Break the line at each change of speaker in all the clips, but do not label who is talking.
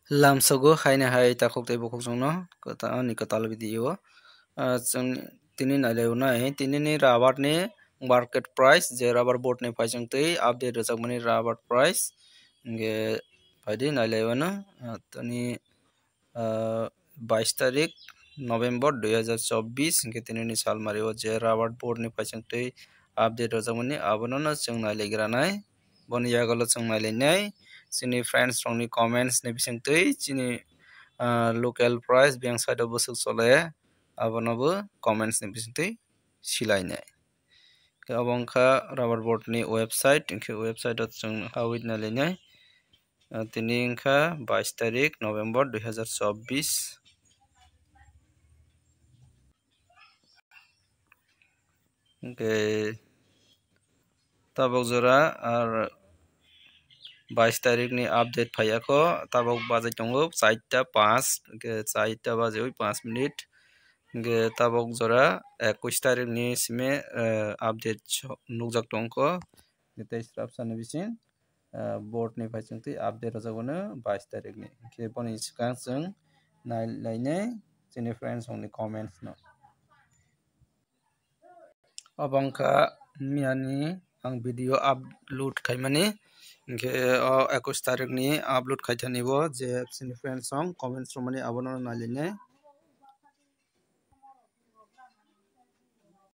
Lamsogo haina hai takok te bokok jongno kota ni katal video jong tini naleu nai tini ni rubber ni market price je rubber board ni phajong tei update rojak mani rubber price nge phaidi naleu na tani 22 तारिख नवेम्बर 2024 के tini ni sal mario je rubber board ni phajong tei update rojak mani abono no jong nailegra nai boni yagalo jong nailenai chini friends rong ni comments ni bising tei chini local price bank side of busuk chole abono bo comments ni bising tei silainai abongkha rubber board ni website ke website ot jong hawit nailenai tini ingkha 22 तारिख नवेम्बर 2024 ke tabok jora ar 22 तारिख ni update phayako tabok bazai tongo 4:05 ke 4:05 minute ke tabok jora 21 तारिख ni sime update nugjak tongko tei strapsa ni bising board ni phaichung tei update rojagono 22 तारिख ni ke boni sikang chung nailai chini friends ni comments no abangkha miani ang video upload khaimani ke 21 तारिख ni upload khaithani bo je chini friends song comments romani abono nailai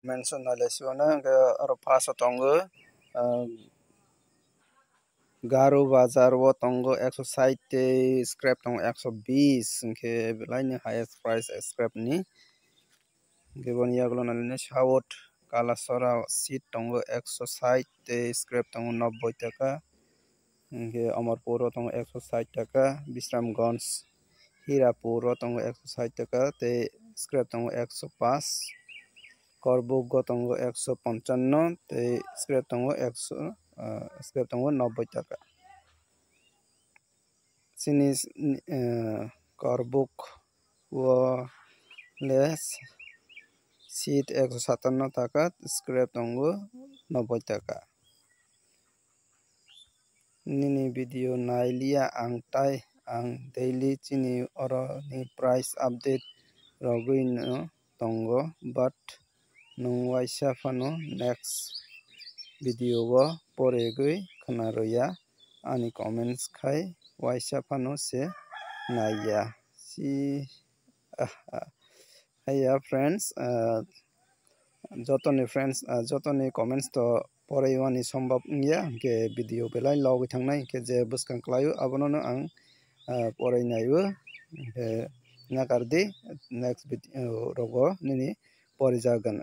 mention nalaisiona ke aro first tongo Garo bazar o tongo 160 tei scrap tongo 120 ke belai highest price scrap ni ke boni yaglo nalene South Kalasora seat tongo 160 tei scrap tongo 90 taka ke Amarpur tongo 160 taka Bisramganj Hirapur tongo 160 taka tei scrap tongo 105 Korbuk tongo 155 tei scrap tongo 90 taka chini Korbuk o les seat 157 taka scrap tongo 90 taka nini video nailia ang tai ang daily chini oro ni price update rogui no tongo but nung waisa phano next video o poregui khanaroya ani comments khai waisa phano se naiya si haya friends jotoni friends jotoni comments to poraiwani sombab ya ke video belai logoi thangnai ke je buskang klaio abono no ang porainaibo nakardi next video rogo nini porijagan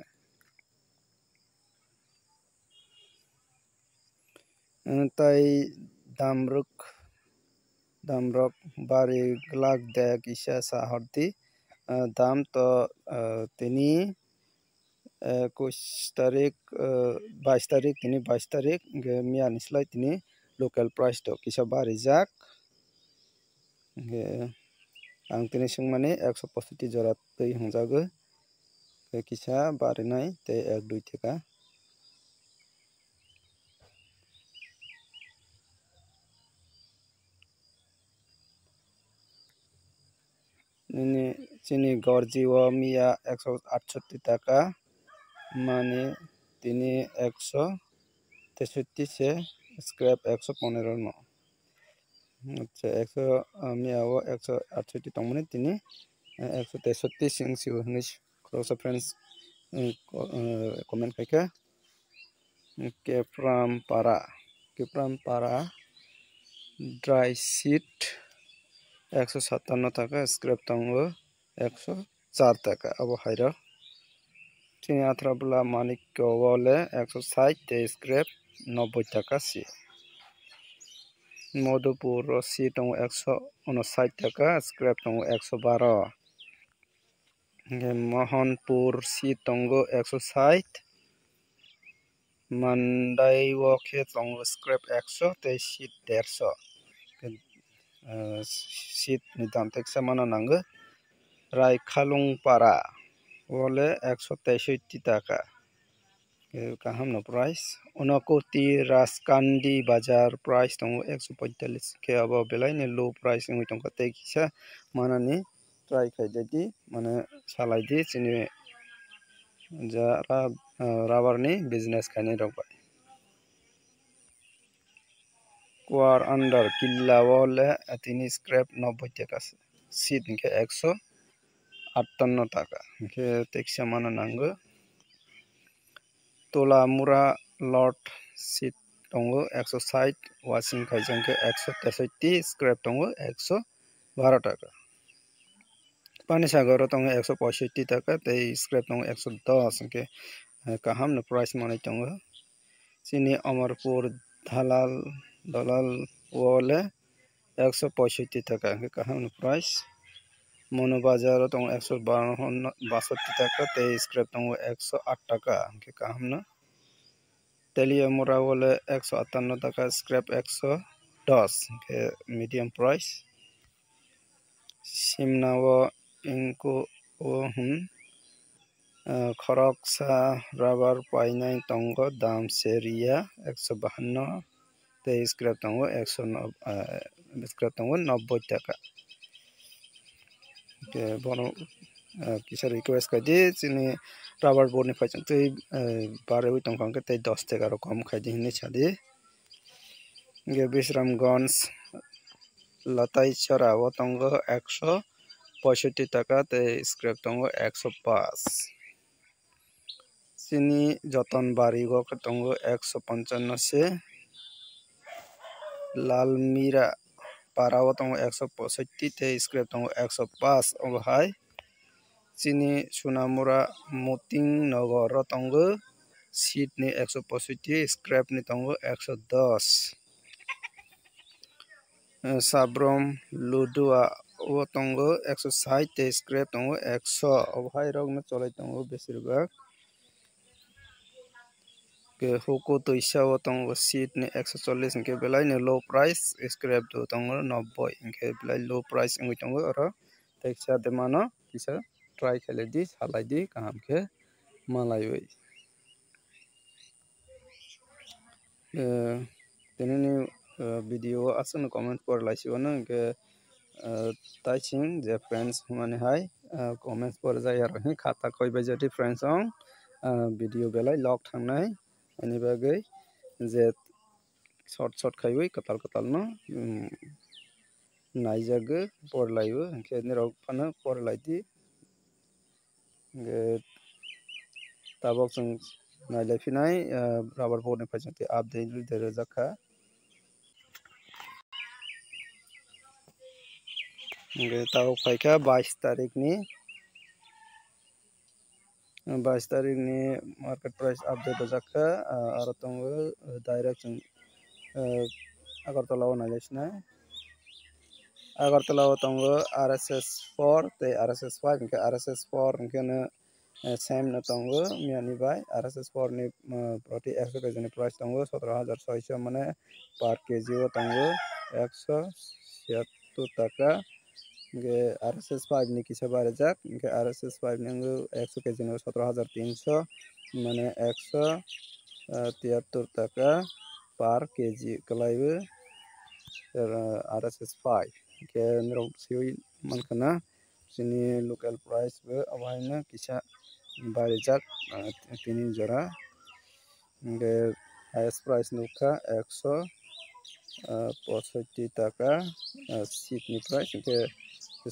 tai damruk bari glak dek isa sahorti dam to tini 21 तारिख 22 तारिख tini 22 तारिख miani slai tini local price to kisa bari jak ang tini singmani 165 jora tei hungjago kisa barinai tei 1-2 taka nini chini gorji o mia 168 taka mani tini 163 se scrap 115 no acha 100 mia o 168 tongmani tini 163 sing siu ni close friends comment kaika Kepram para dry sheet 157 taka scrap tongo 104 taka abo hairo chini atrabla manik wole 160 tei scrap 90 taka si Madhupur si tongo 159 taka scrap tongo 112 Mohanpur si tongo 160 Mandai woke tongo scrap 100 tei sheet 150 sheet ni dam teksa mana nango Raikhalung para wole 163 taka kaham no price Unakoti Raskandi Bazar price tongo 145 ke abo belai ni low price ngi tong kate kisa mana ni try khai jadi mana salai di sini jara rubber ni business khani rok War under killa wole atini scrap 90 টাকা seat ke 158 টাকা ke teksa mana nango tola mura lot seat tongo 160 washing khaijang ke 163 scrap tongo 112 টাকা pani sagar tongo 165 টাকা tei scrap tongo 110 ke kaham no price manai tongo sini Amarpur dalal wole 165 টাকা ke kaham no price Mono bazar tongo 162 টাকা tei scrap tongo 108 টাকা ke kaham no Teliamura wole 158 টাকা scrap 110 ke medium price Simna wo inko wo Khoroksa rubber painai tongo dam seria 152 tei scrap tongo 90 টাকা ke bono kisa request kadi sini rubber board ni phaichang tei bare wi tongkang ke tei 10 টাকা ro kom khaidi hinni chadi ge Bisramganj latai chara wo tongo 165 টাকা tei scrap tongo 105 sini joton bari go tongo 155 se Lalmira Parawo tongo 165 tei scrap tongo 105 obhai sini Sunamura Muting Nogor tongo seat ni 165 scrap ni tongo 110 Sabrom Ludua o tongo 160 tei scrap tongo 100 obhai rok no cholai tongo besirba ke Hoko Toisa o tongo seat ni 140 ke belai ni low price scrap do tongo 90 ke belai low price ngui tongo oro teksa de mano kisa try khale di salai di kaham ke malai oi tenini video asun comment por laisi ono ke taiching je friends mane hai comments por jai ar hi khata koi bai jati friends ong video belai log thangnai ani bagai je short khaiwi katal no naijage porlaibu ke nirok phano porlaidi ge tabok chung nailaifinai rubber board ni phaichangti update de jakha ge tabok phaikha 22 tarik ni 22 tarik ni market price update jakha aro tongo direct chung Agartala o nailaisinai Agartala o tongo RSS 4 tei RSS 5 ke RSS 4 ke na same na tongo miani bai RSS 4 ni proti 100 kg ni price tongo 17600 mane per kg o tongo 176 টাকা ge RSS 5 ni kisa barajak ge RSS 5 ni 100 kg ni 17300 mane 173 টাকা per kg kalaibu RSS 5 ke nrok siwi mankana sini local price be abaina kisa barijak tini jora ge highest price nukha 165 টাকা seat ni price ke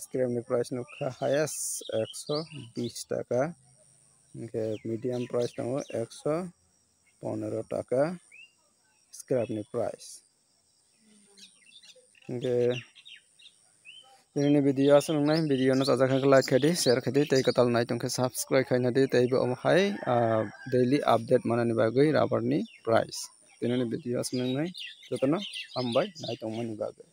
scrap ni price nukha highest 120 টাকা ke medium price tongo 115 টাকা scrap ni price ke ini video asal nai video no sajak like khadi share khadi tei katal nai tongkhe subscribe khaina di tei bo hai daily update manani bagui rubber ni price ini video asal nai jotono hambai nai tongmani bagui